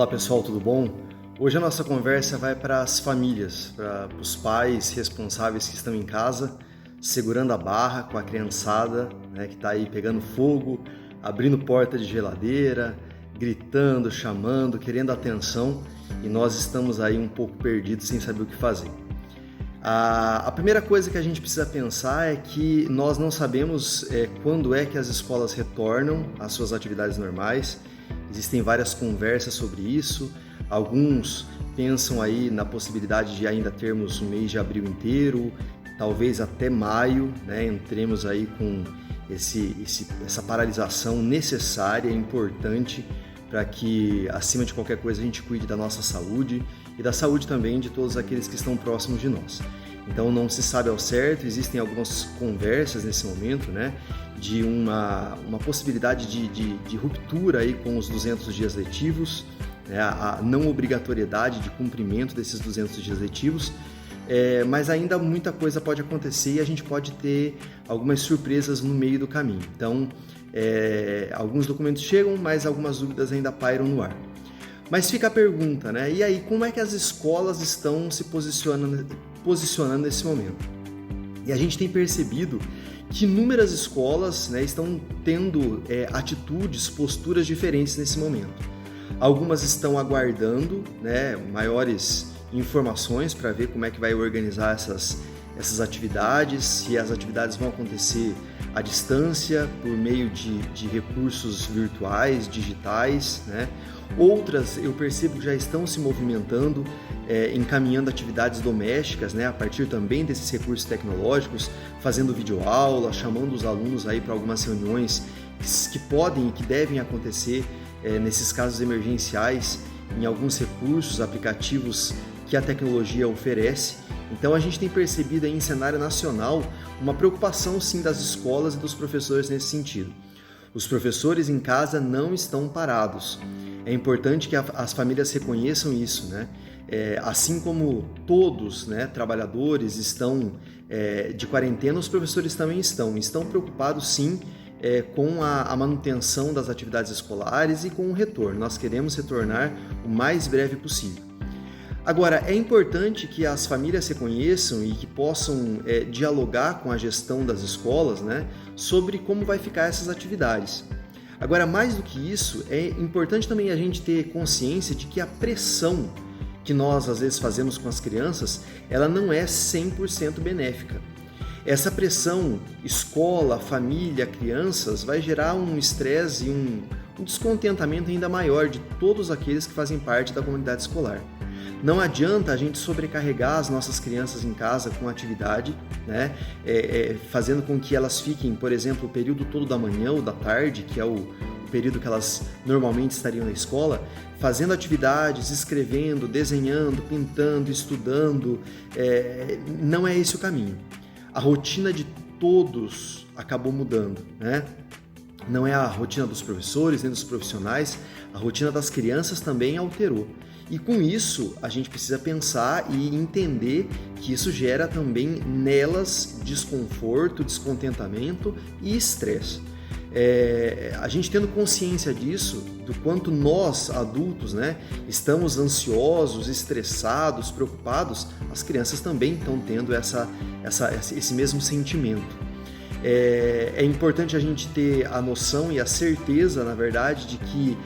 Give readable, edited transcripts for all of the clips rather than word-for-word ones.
Olá pessoal, tudo bom? Hoje a nossa conversa vai para as famílias, para os pais responsáveis que estão em casa, segurando a barra com a criançada, né, que está aí pegando fogo, abrindo porta de geladeira, gritando, chamando, querendo atenção, e nós estamos aí um pouco perdidos sem saber o que fazer. A primeira coisa que a gente precisa pensar é que nós não sabemos quando é que as escolas retornam às suas atividades normais. Existem várias conversas sobre isso. Alguns pensam aí na possibilidade de ainda termos o mês de abril inteiro, talvez até maio, né? Entremos aí com essa paralisação necessária e importante para que, acima de qualquer coisa, a gente cuide da nossa saúde e da saúde também de todos aqueles que estão próximos de nós. Então não se sabe ao certo, existem algumas conversas nesse momento, né, de uma possibilidade de ruptura aí com os 200 dias letivos, né, a não obrigatoriedade de cumprimento desses 200 dias letivos, mas ainda muita coisa pode acontecer e a gente pode ter algumas surpresas no meio do caminho. Então, alguns documentos chegam, mas algumas dúvidas ainda pairam no ar. Mas fica a pergunta, né? E aí, como é que as escolas estão se posicionando nesse momento? E a gente tem percebido que inúmeras escolas, né, estão tendo atitudes, posturas diferentes nesse momento. Algumas estão aguardando, né, maiores informações para ver como é que vai organizar essas atividades, se as atividades vão acontecer à distância, por meio de recursos virtuais, digitais, né? Outras eu percebo que já estão se movimentando, encaminhando atividades domésticas, né? A partir também desses recursos tecnológicos, fazendo videoaula, chamando os alunos aí para algumas reuniões que podem e que devem acontecer nesses casos emergenciais, em alguns recursos, aplicativos que a tecnologia oferece. Então a gente tem percebido aí em cenário nacional uma preocupação sim das escolas e dos professores nesse sentido. Os professores em casa não estão parados. É importante que as famílias reconheçam isso, né? Assim como todos, né, trabalhadores estão de quarentena, os professores também estão preocupados sim com a manutenção das atividades escolares e com o retorno. Nós queremos retornar o mais breve possível. Agora, é importante que as famílias reconheçam e que possam dialogar com a gestão das escolas, né, sobre como vai ficar essas atividades. Agora, mais do que isso, é importante também a gente ter consciência de que a pressão que nós às vezes fazemos com as crianças, ela não é 100% benéfica. Essa pressão, escola, família, crianças, vai gerar um estresse e um descontentamento ainda maior de todos aqueles que fazem parte da comunidade escolar. Não adianta a gente sobrecarregar as nossas crianças em casa com atividade, né? Fazendo com que elas fiquem, por exemplo, o período todo da manhã ou da tarde, que é o período que elas normalmente estariam na escola, fazendo atividades, escrevendo, desenhando, pintando, estudando. Não é esse o caminho. A rotina de todos acabou mudando, né? Não é a rotina dos professores nem dos profissionais, a rotina das crianças também alterou. E com isso, a gente precisa pensar e entender que isso gera também nelas desconforto, descontentamento e estresse. A gente tendo consciência disso, do quanto nós, adultos, né, estamos ansiosos, estressados, preocupados, as crianças também estão tendo esse mesmo sentimento. É importante a gente ter a noção e a certeza, na verdade, de que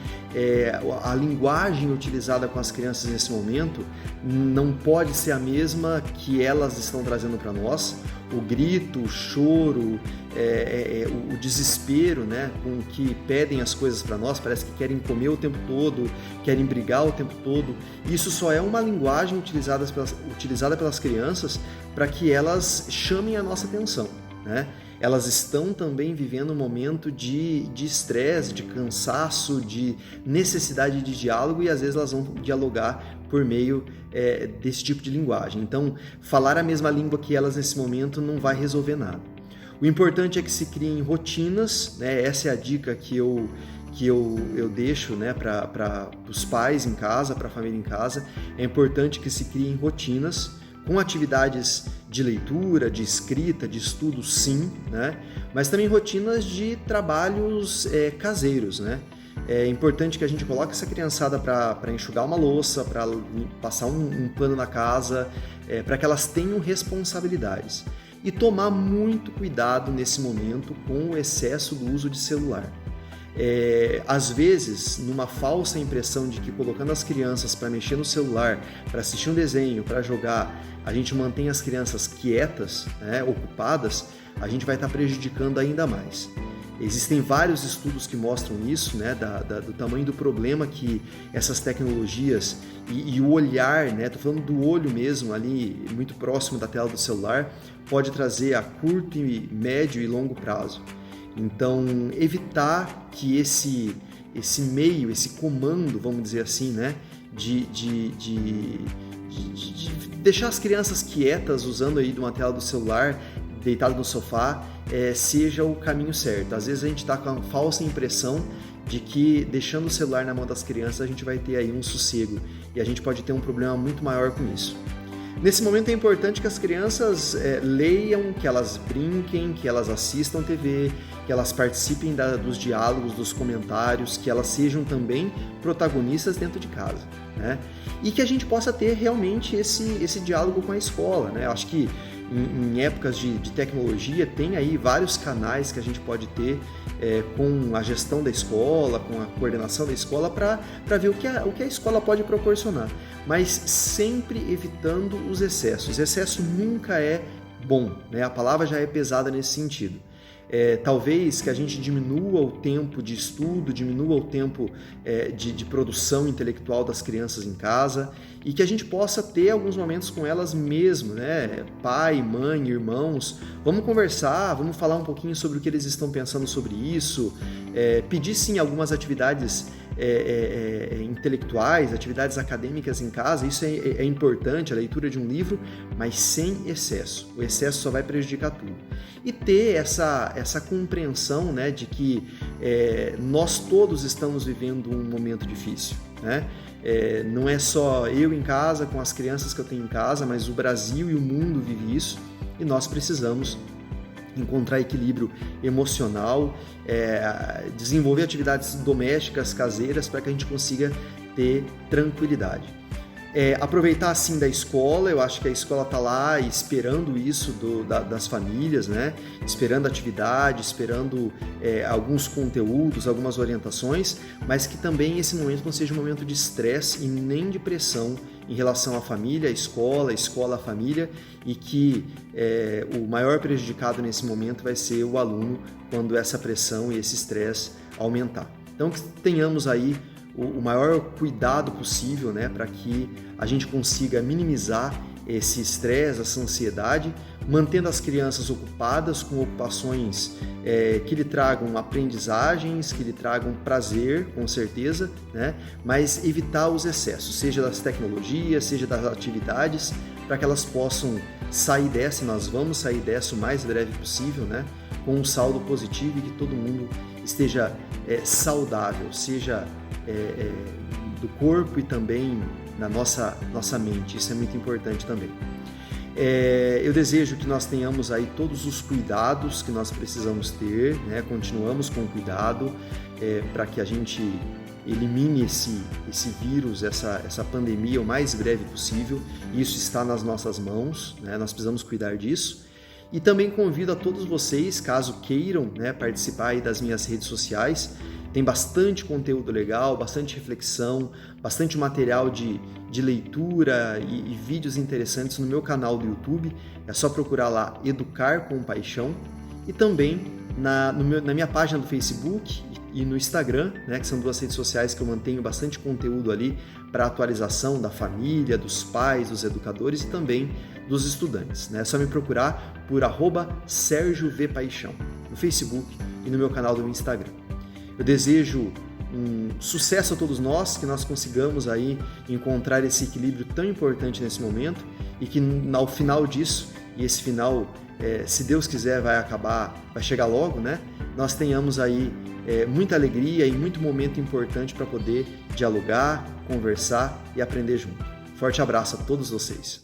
a linguagem utilizada com as crianças nesse momento não pode ser a mesma que elas estão trazendo para nós. O grito, o choro, o desespero, né, com que pedem as coisas para nós, parece que querem comer o tempo todo, querem brigar o tempo todo. Isso só é uma linguagem utilizada pelas crianças para que elas chamem a nossa atenção, né? Elas estão também vivendo um momento de estresse, de cansaço, de necessidade de diálogo e às vezes elas vão dialogar por meio desse tipo de linguagem. Então, falar a mesma língua que elas nesse momento não vai resolver nada. O importante é que se criem rotinas, né? Essa é a dica que eu deixo, né, para os pais em casa, para a família em casa. É importante que se criem rotinas com atividades de leitura, de escrita, de estudo, sim, né? Mas também rotinas de trabalhos caseiros, né? é importante que a gente coloque essa criançada para enxugar uma louça, para passar um pano na casa, para que elas tenham responsabilidades. E tomar muito cuidado nesse momento com o excesso do uso de celular. Às vezes, numa falsa impressão de que colocando as crianças para mexer no celular, para assistir um desenho, para jogar, a gente mantém as crianças quietas, né, ocupadas, a gente vai estar prejudicando ainda mais. Existem vários estudos que mostram isso, né, do tamanho do problema que essas tecnologias e o olhar, né, tô falando do olho mesmo ali, muito próximo da tela do celular, pode trazer a curto, médio e longo prazo. Então, evitar que esse meio, esse comando, vamos dizer assim, né, de deixar as crianças quietas usando aí de uma tela do celular, deitado no sofá, seja o caminho certo. Às vezes a gente está com a falsa impressão de que deixando o celular na mão das crianças a gente vai ter aí um sossego e a gente pode ter um problema muito maior com isso. Nesse momento é importante que as crianças leiam, que elas brinquem, que elas assistam TV, que elas participem dos diálogos, dos comentários, que elas sejam também protagonistas dentro de casa, né? E que a gente possa ter realmente esse diálogo com a escola, né? Acho que em épocas de tecnologia tem aí vários canais que a gente pode ter com a gestão da escola, com a coordenação da escola para ver o que a escola pode proporcionar, mas sempre evitando os excessos. Excesso nunca é bom, né? A palavra já é pesada nesse sentido. Talvez que a gente diminua o tempo de estudo, diminua o tempo de produção intelectual das crianças em casa e que a gente possa ter alguns momentos com elas mesmo, né? Pai, mãe, irmãos, vamos conversar, vamos falar um pouquinho sobre o que eles estão pensando sobre isso, pedir sim algumas atividades intelectuais, atividades acadêmicas em casa, isso é importante, a leitura de um livro, mas sem excesso. O excesso só vai prejudicar tudo. E ter essa compreensão, né, de que nós todos estamos vivendo um momento difícil, né? Não é só eu em casa, com as crianças que eu tenho em casa, mas o Brasil e o mundo vivem isso e nós precisamos encontrar equilíbrio emocional, desenvolver atividades domésticas, caseiras, para que a gente consiga ter tranquilidade. Aproveitar assim da escola, eu acho que a escola está lá esperando isso das famílias, né? Esperando atividade, esperando alguns conteúdos, algumas orientações, mas que também esse momento não seja um momento de estresse e nem de pressão em relação à família, à escola, à família, e que o maior prejudicado nesse momento vai ser o aluno quando essa pressão e esse estresse aumentar. Então que tenhamos aí o maior cuidado possível, né, para que a gente consiga minimizar esse estresse, essa ansiedade, mantendo as crianças ocupadas com ocupações que lhe tragam aprendizagens, que lhe tragam prazer, com certeza, né, mas evitar os excessos, seja das tecnologias, seja das atividades, para que elas possam sair dessa, nós vamos sair dessa o mais breve possível, né, com um saldo positivo e que todo mundo esteja saudável, seja do corpo e também na nossa mente. Isso é muito importante também. Eu desejo que nós tenhamos aí todos os cuidados que nós precisamos ter, né? Continuamos com cuidado para que a gente elimine esse vírus, essa pandemia o mais breve possível. Isso está nas nossas mãos, né? Nós precisamos cuidar disso. E também convido a todos vocês, caso queiram, né, participar aí das minhas redes sociais. Tem bastante conteúdo legal, bastante reflexão, bastante material de leitura e vídeos interessantes no meu canal do YouTube. É só procurar lá Educar com Paixão. E também na minha página do Facebook e no Instagram, né, que são duas redes sociais que eu mantenho bastante conteúdo ali para atualização da família, dos pais, dos educadores e também dos estudantes, né? É só me procurar por @SérgioVPaixão no Facebook e no meu canal do Instagram. Eu desejo um sucesso a todos nós, que nós consigamos aí encontrar esse equilíbrio tão importante nesse momento e que ao final disso, e esse final, se Deus quiser, vai chegar logo, né? Nós tenhamos aí muita alegria e muito momento importante para poder dialogar, conversar e aprender junto. Forte abraço a todos vocês.